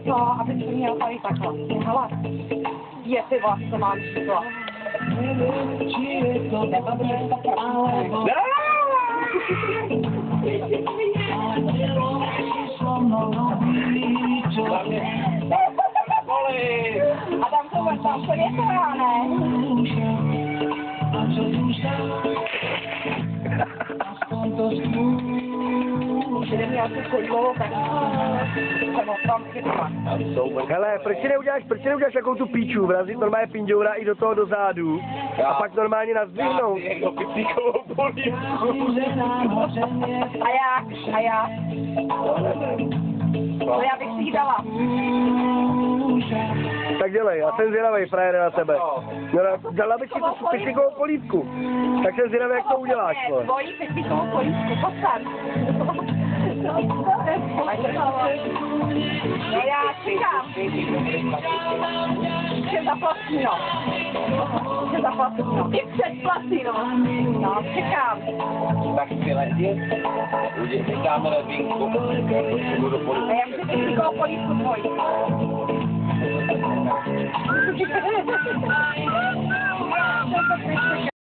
to, aby to měl tady takhle. Hele, je ty vlastně mám číslo. A tam to je to já, ne? Hele, proč si neuděláš takovou tu píču, vrazit normálně pinďoura i do toho do zádu a pak normálně nazdvihnout. A já? No já bych si ji dala. Tak dělej, já jsem zvědavej, frajere, na tebe. No, dala bych si tu pětikovou polívku. Tak jsem zvědavý, jak to uděláš. Tvojí pětikovou polívku, pojď sem. No já čekám. Chci za platino. I před platino. No, čekám. Tak silentě, necháme na vínku. A já chci pětikovou polívku tvojí.